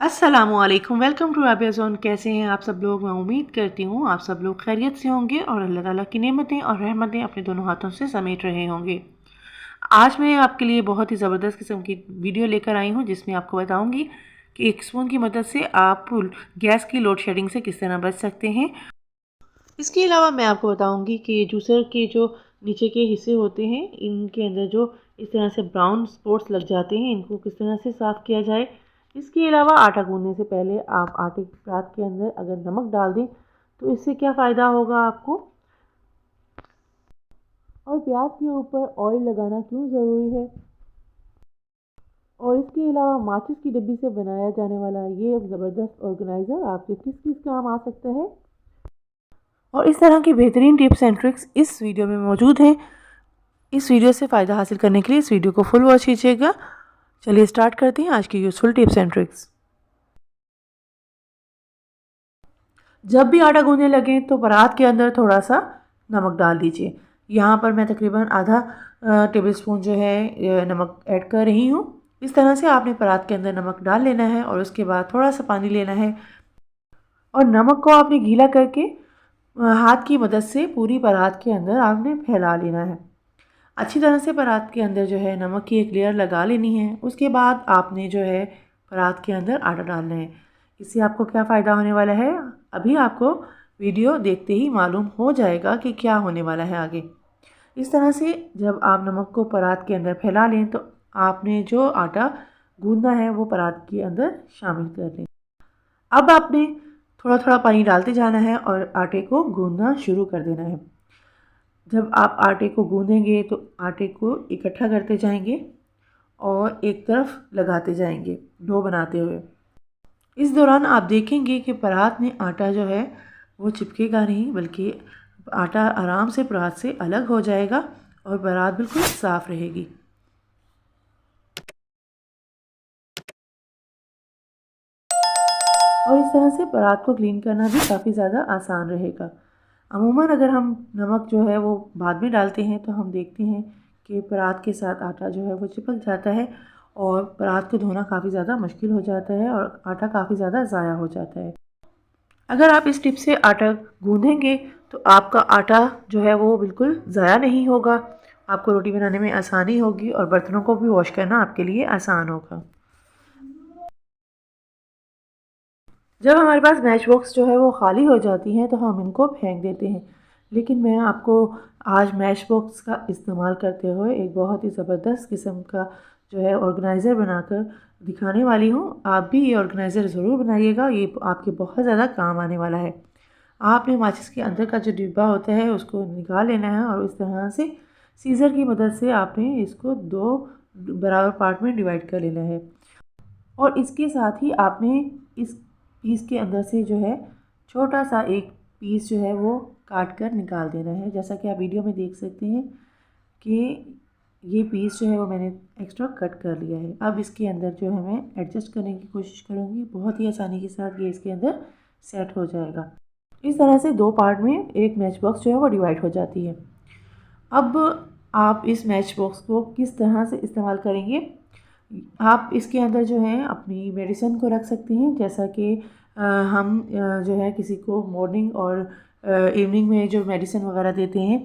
अस्सलामुअलैकुम, welcome to Abiya zone. कैसे हैं आप सब लोग? मैं उम्मीद करती हूँ आप सब लोग खैरियत से होंगे और अल्लाह ताला की नेमतें और रहमतें अपने दोनों हाथों से समेट रहे होंगे। आज मैं आपके लिए बहुत ही ज़बरदस्त किस्म की वीडियो लेकर आई हूँ, जिसमें आपको बताऊँगी कि एक स्पून की मदद से आप गैस की लोड शेडिंग से किस तरह बच सकते हैं। इसके अलावा मैं आपको बताऊँगी कि जूसर के जो नीचे के हिस्से होते हैं, इनके अंदर जो इस तरह से ब्राउन स्पॉट्स लग जाते हैं, इनको किस तरह से साफ़ किया जाए। इसके अलावा आटा गूँधने से पहले आप आटे की परात के अंदर अगर नमक डाल दें तो इससे क्या फ़ायदा होगा आपको, और प्याज के ऊपर ऑयल लगाना क्यों ज़रूरी है, और इसके अलावा माचिस की डिब्बी से बनाया जाने वाला ये ज़बरदस्त ऑर्गेनाइज़र आपके किस किस काम आ सकता है। और इस तरह की बेहतरीन टिप्स एंड ट्रिक्स इस वीडियो में मौजूद हैं। इस वीडियो से फ़ायदा हासिल करने के लिए इस वीडियो को फुल वॉच कीजिएगा। चलिए स्टार्ट करते हैं आज की यूज़फुल टिप्स एंड ट्रिक्स। जब भी आटा गूंदने लगे तो परात के अंदर थोड़ा सा नमक डाल दीजिए। यहाँ पर मैं तकरीबन आधा टेबल स्पून जो है नमक ऐड कर रही हूँ। इस तरह से आपने परात के अंदर नमक डाल लेना है और उसके बाद थोड़ा सा पानी लेना है और नमक को आपने गीला करके हाथ की मदद से पूरी परात के अंदर आपने फैला लेना है। अच्छी तरह से परात के अंदर जो है नमक की एक लेयर लगा लेनी है। उसके बाद आपने जो है परात के अंदर आटा डालना है। इससे आपको क्या फ़ायदा होने वाला है, अभी आपको वीडियो देखते ही मालूम हो जाएगा कि क्या होने वाला है आगे। इस तरह से जब आप नमक को परात के अंदर फैला लें तो आपने जो आटा गूंदना है वो परात के अंदर शामिल कर लें। अब आपने थोड़ा थोड़ा पानी डालते जाना है और आटे को गूंदना शुरू कर देना है। जब आप आटे को गूंदेंगे तो आटे को इकट्ठा करते जाएंगे और एक तरफ लगाते जाएंगे डो बनाते हुए। इस दौरान आप देखेंगे कि परात में आटा जो है वो चिपकेगा नहीं, बल्कि आटा आराम से परात से अलग हो जाएगा और परात बिल्कुल साफ़ रहेगी। और इस तरह से परात को क्लीन करना भी काफ़ी ज़्यादा आसान रहेगा। अमूमन अगर हम नमक जो है वो बाद में डालते हैं तो हम देखते हैं कि परात के साथ आटा जो है वो चिपक जाता है और परात को धोना काफ़ी ज़्यादा मुश्किल हो जाता है और आटा काफ़ी ज़्यादा ज़ाया हो जाता है। अगर आप इस टिप से आटा गूँधेंगे तो आपका आटा जो है वो बिल्कुल ज़ाया नहीं होगा, आपको रोटी बनाने में आसानी होगी और बर्तनों को भी वॉश करना आपके लिए आसान होगा। जब हमारे पास मैच बॉक्स जो है वो ख़ाली हो जाती हैं तो हम इनको फेंक देते हैं, लेकिन मैं आपको आज मैच बॉक्स का इस्तेमाल करते हुए एक बहुत ही ज़बरदस्त किस्म का जो है ऑर्गेनाइज़र बनाकर दिखाने वाली हूँ। आप भी ये ऑर्गेनाइज़र ज़रूर बनाइएगा, ये आपके बहुत ज़्यादा काम आने वाला है। आपने माचिस के अंदर का जो डिब्बा होता है उसको निकाल लेना है और इस तरह से सीज़र की मदद से आपने इसको दो बराबर पार्ट में डिवाइड कर लेना है और इसके साथ ही आपने इस पीस के अंदर से जो है छोटा सा एक पीस जो है वो काट कर निकाल देना है। जैसा कि आप वीडियो में देख सकते हैं कि ये पीस जो है वो मैंने एक्स्ट्रा कट कर लिया है। अब इसके अंदर जो है मैं एडजस्ट करने की कोशिश करूँगी, बहुत ही आसानी के साथ ये इसके अंदर सेट हो जाएगा। इस तरह से दो पार्ट में एक मैच बॉक्स जो है वो डिवाइड हो जाती है। अब आप इस मैच बॉक्स को किस तरह से इस्तेमाल करेंगे, आप इसके अंदर जो है अपनी मेडिसिन को रख सकते हैं। जैसा कि हम जो है किसी को मॉर्निंग और इवनिंग में जो मेडिसिन वगैरह देते हैं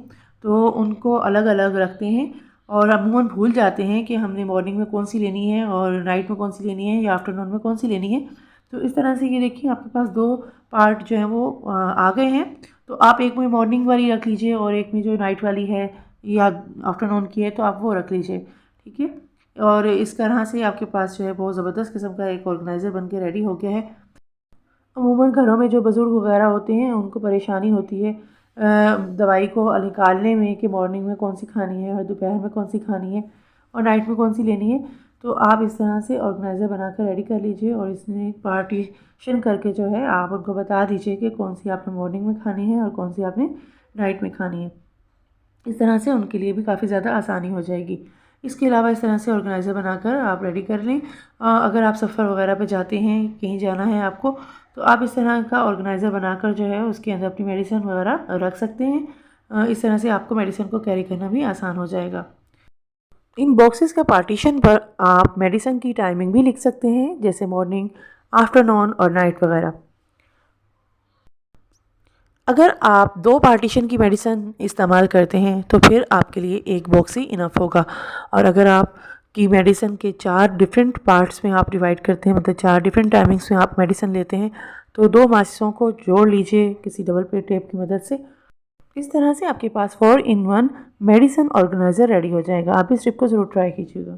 तो उनको अलग अलग रखते हैं और अमूमन भूल जाते हैं कि हमने मॉर्निंग में कौन सी लेनी है और नाइट में कौन सी लेनी है या आफ्टरनून में कौन सी लेनी है। तो इस तरह से ये देखिए आपके पास दो पार्ट जो हैं वो आ गए हैं। तो आप एक में मॉर्निंग वाली रख लीजिए और एक में जो नाइट वाली है या आफ्टरनून की है तो आप वो रख लीजिए, ठीक है। और इस तरह से आपके पास जो है बहुत ज़बरदस्त किस्म का एक ऑर्गेनाइज़र बन के रेडी हो गया है। अमूमन घरों में जो बुज़ुर्ग वगैरह होते हैं उनको परेशानी होती है दवाई को निकालने में कि मॉर्निंग में कौन सी खानी है और दोपहर में कौन सी खानी है और नाइट में कौन सी लेनी है। तो आप इस तरह से ऑर्गेनाइज़र बनाकर रेडी कर लीजिए और इसमें पार्टीशन करके जो है आप उनको बता दीजिए कि कौन सी आपने मॉर्निंग में खानी है और कौन सी आपने नाइट में खानी है। इस तरह से उनके लिए भी काफ़ी ज़्यादा आसानी हो जाएगी। इसके अलावा इस तरह से ऑर्गेनाइज़र बनाकर आप रेडी कर लें। अगर आप सफ़र वगैरह पे जाते हैं, कहीं जाना है आपको, तो आप इस तरह का ऑर्गेनाइज़र बनाकर जो है उसके अंदर अपनी मेडिसिन वगैरह रख सकते हैं। इस तरह से आपको मेडिसिन को कैरी करना भी आसान हो जाएगा। इन बॉक्सेस का पार्टीशन पर आप मेडिसिन की टाइमिंग भी लिख सकते हैं, जैसे मॉर्निंग आफ्टरनून और नाइट वगैरह। अगर आप 2 पार्टीशन की मेडिसिन इस्तेमाल करते हैं तो फिर आपके लिए एक बॉक्स ही इनफ होगा। और अगर आप की मेडिसिन के 4 डिफरेंट पार्ट्स में आप डिवाइड करते हैं, मतलब 4 डिफरेंट टाइमिंग्स में आप मेडिसिन लेते हैं, तो 2 माचिसों को जोड़ लीजिए किसी डबल प्लेट टेप की मदद से। इस तरह से आपके पास 4 इन 1 मेडिसिन ऑर्गेनाइज़र रेडी हो जाएगा। आप इस ट्रिप को ज़रूर ट्राई कीजिएगा।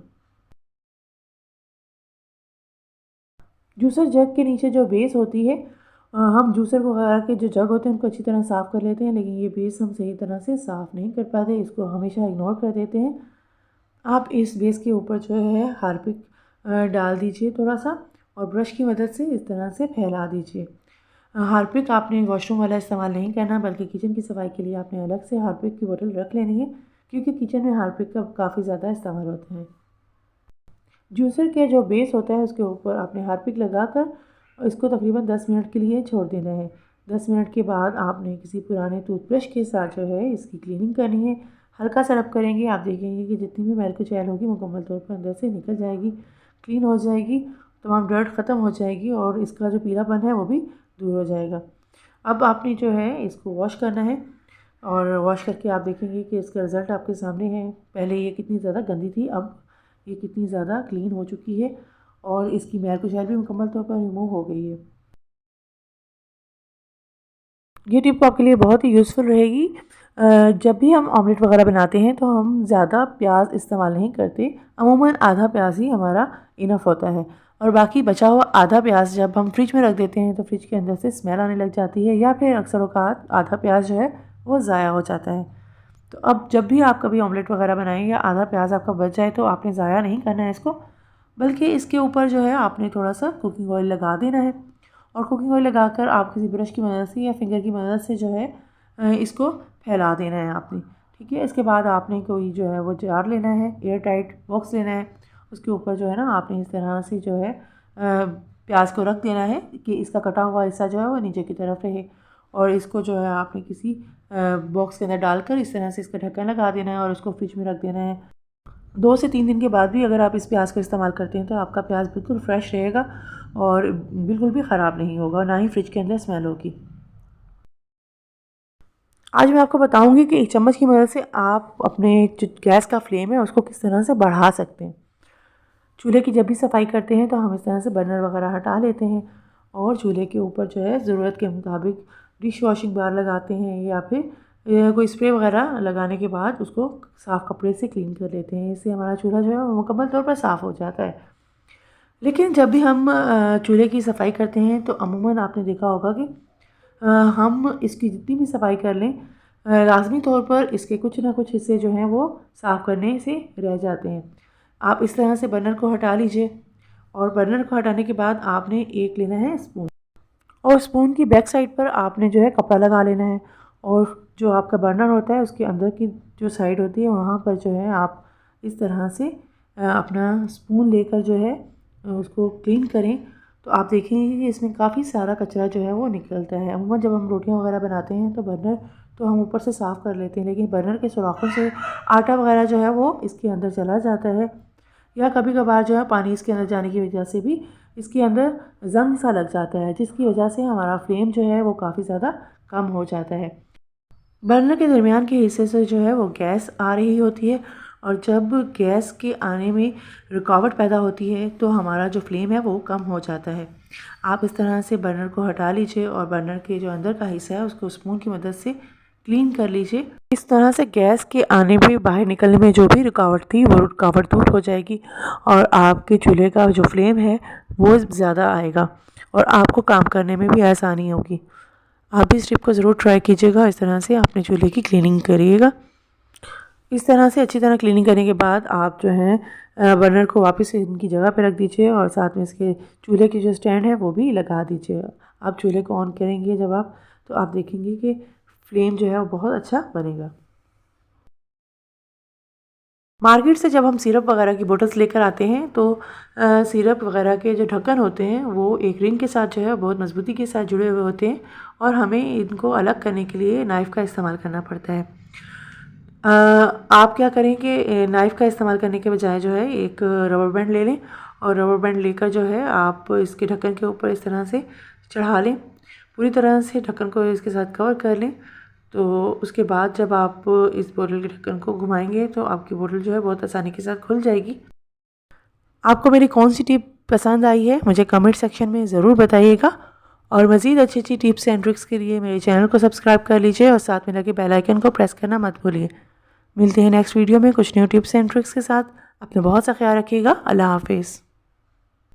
जूसर जग के नीचे जो बेस होती है, हम जूसर वगैरह के जो जग होते हैं उनको अच्छी तरह साफ़ कर लेते हैं, लेकिन ये बेस हम सही तरह से साफ़ नहीं कर पाते, इसको हमेशा इग्नोर कर देते हैं। आप इस बेस के ऊपर जो है हार्पिक डाल दीजिए थोड़ा सा, और ब्रश की मदद से इस तरह से फैला दीजिए। हार्पिक आपने वॉशरूम वाला इस्तेमाल नहीं करना, बल्कि किचन की सफाई के लिए आपने अलग से हार्पिक की बोतल रख लेनी है, क्योंकि किचन में हार्पिक का काफ़ी ज़्यादा इस्तेमाल होता है। जूसर के जो बेस होता है उसके ऊपर आपने हार्पिक लगाकर इसको तकरीबन 10 मिनट के लिए छोड़ देना है। 10 मिनट के बाद आपने किसी पुराने टूथब्रश के साथ जो है इसकी क्लीनिंग करनी है। हल्का सा रब करेंगे, आप देखेंगे कि जितनी भी मैल कुचैल होगी मुकम्मल तौर पर अंदर से निकल जाएगी, क्लीन हो जाएगी, तमाम डर्ट ख़त्म हो जाएगी और इसका जो पीलापन है वो भी दूर हो जाएगा। अब आपने जो है इसको वॉश करना है, और वॉश करके आप देखेंगे कि इसका रिज़ल्ट आपके सामने है। पहले ये कितनी ज़्यादा गंदी थी, अब ये कितनी ज़्यादा क्लीन हो चुकी है और इसकी मैल कुचैल भी मुकम्मल तौर पर रिमूव हो गई है। ये टिप आपके लिए बहुत ही यूज़फुल रहेगी। जब भी हम ऑमलेट वगैरह बनाते हैं तो हम ज़्यादा प्याज इस्तेमाल नहीं करते, अमूमन आधा प्याज ही हमारा इनफ होता है, और बाकी बचा हुआ आधा प्याज जब हम फ्रिज में रख देते हैं तो फ्रिज के अंदर से स्मेल आने लग जाती है, या फिर अक्सर औक़ात आधा प्याज जो है वो ज़ाया हो जाता है। तो अब जब भी आप कभी ऑमलेट वगैरह बनाएं या आधा प्याज आपका बच जाए तो आपने ज़ाया नहीं करना है इसको, बल्कि इसके ऊपर जो है आपने थोड़ा सा कुकिंग ऑयल लगा देना है, और कुकिंग ऑयल लगाकर आप किसी ब्रश की मदद से या फिंगर की मदद से जो है इसको फैला देना है आपने। ठीक है, इसके बाद आपने कोई जो है वो जार लेना है, एयर टाइट बॉक्स लेना है, उसके ऊपर जो है ना आपने इस तरह से जो है प्याज को रख देना है कि इसका कटा हुआ हिस्सा जो है वो नीचे की तरफ रहे, और इसको जो है आपने किसी बॉक्स के अंदर डालकर इस तरह से इसका ढक्कन लगा देना है और उसको फ्रिज में रख देना है। 2 से 3 दिन के बाद भी अगर आप इस प्याज का इस्तेमाल करते हैं तो आपका प्याज बिल्कुल फ्रेश रहेगा और बिल्कुल भी ख़राब नहीं होगा, ना ही फ्रिज के अंदर स्मेल होगी। आज मैं आपको बताऊंगी कि एक चम्मच की मदद से आप अपने जो गैस का फ्लेम है उसको किस तरह से बढ़ा सकते हैं। चूल्हे की जब भी सफाई करते हैं तो हम इस तरह से बर्नर वगैरह हटा लेते हैं, और चूल्हे के ऊपर जो है ज़रूरत के मुताबिक डिश वॉशिंग बार लगाते हैं, या फिर कोई स्प्रे वगैरह लगाने के बाद उसको साफ़ कपड़े से क्लीन कर लेते हैं। इससे हमारा चूल्हा जो है वो मुकम्मल तौर पर साफ़ हो जाता है। लेकिन जब भी हम चूल्हे की सफाई करते हैं तो अमूमन आपने देखा होगा कि हम इसकी जितनी भी सफाई कर लें, लाज़मी तौर पर इसके कुछ ना कुछ हिस्से जो हैं वो साफ़ करने से रह जाते हैं। आप इस तरह से बर्नर को हटा लीजिए, और बर्नर को हटाने के बाद आपने एक लेना है स्पून, और स्पून की बैक साइड पर आपने जो है कपड़ा लगा लेना है, और जो आपका बर्नर होता है उसके अंदर की जो साइड होती है वहाँ पर जो है आप इस तरह से अपना स्पून लेकर जो है उसको क्लीन करें, तो आप देखेंगे कि इसमें काफ़ी सारा कचरा जो है वो निकलता है। अमूमन जब हम रोटियां वगैरह बनाते हैं तो बर्नर तो हम ऊपर से साफ़ कर लेते हैं, लेकिन बर्नर के सुराखों से आटा वगैरह जो है वो इसके अंदर चला जाता है, या कभी कभार जो है पानी इसके अंदर जाने की वजह से भी इसके अंदर ज़ंग सा लग जाता है, जिसकी वजह से हमारा फ्लेम जो है वो काफ़ी ज़्यादा कम हो जाता है। बर्नर के दरमियान के हिस्से से जो है वो गैस आ रही होती है, और जब गैस के आने में रुकावट पैदा होती है तो हमारा जो फ्लेम है वो कम हो जाता है। आप इस तरह से बर्नर को हटा लीजिए और बर्नर के जो अंदर का हिस्सा है उसको स्पून की मदद से क्लीन कर लीजिए। इस तरह से गैस के आने में बाहर निकलने में जो भी रुकावट थी वो रुकावट दूर हो जाएगी, और आपके चूल्हे का जो फ्लेम है वो ज़्यादा आएगा और आपको काम करने में भी आसानी होगी। आप भी इस टिप को ज़रूर ट्राई कीजिएगा। इस तरह से अपने चूल्हे की क्लीनिंग करिएगा। इस तरह से अच्छी तरह क्लीनिंग करने के बाद आप जो है बर्नर को वापस इनकी जगह पे रख दीजिए, और साथ में इसके चूल्हे की जो स्टैंड है वो भी लगा दीजिए। आप चूल्हे को ऑन करेंगे जब आप, तो आप देखेंगे कि फ्लेम जो है वो बहुत अच्छा बनेगा। मार्केट से जब हम सिरप वगैरह की बोतल्स लेकर आते हैं तो सिरप वगैरह के जो ढक्कन होते हैं वो एक रिंग के साथ जो है बहुत मजबूती के साथ जुड़े हुए होते हैं, और हमें इनको अलग करने के लिए नाइफ़ का इस्तेमाल करना पड़ता है। आप क्या करें कि नाइफ़ का इस्तेमाल करने के बजाय जो है एक रबर बैंड ले लें, और रबर बैंड लेकर जो है आप इसके ढक्कन के ऊपर इस तरह से चढ़ा लें, पूरी तरह से ढक्कन को इसके साथ कवर कर लें। तो उसके बाद जब आप इस बोतल के ढक्कन को घुमाएंगे तो आपकी बोतल जो है बहुत आसानी के साथ खुल जाएगी। आपको मेरी कौन सी टिप पसंद आई है मुझे कमेंट सेक्शन में ज़रूर बताइएगा, और मज़ीद अच्छी अच्छी टिप्स एंड ट्रिक्स के लिए मेरे चैनल को सब्सक्राइब कर लीजिए और साथ में लगे बेल आइकन को प्रेस करना मत भूलिए। मिलते हैं नेक्स्ट वीडियो में कुछ न्यू टिप्स एंड ट्रिक्स के साथ। अपना बहुत सा ख्याल रखिएगा। अल्लाह हाफिज़।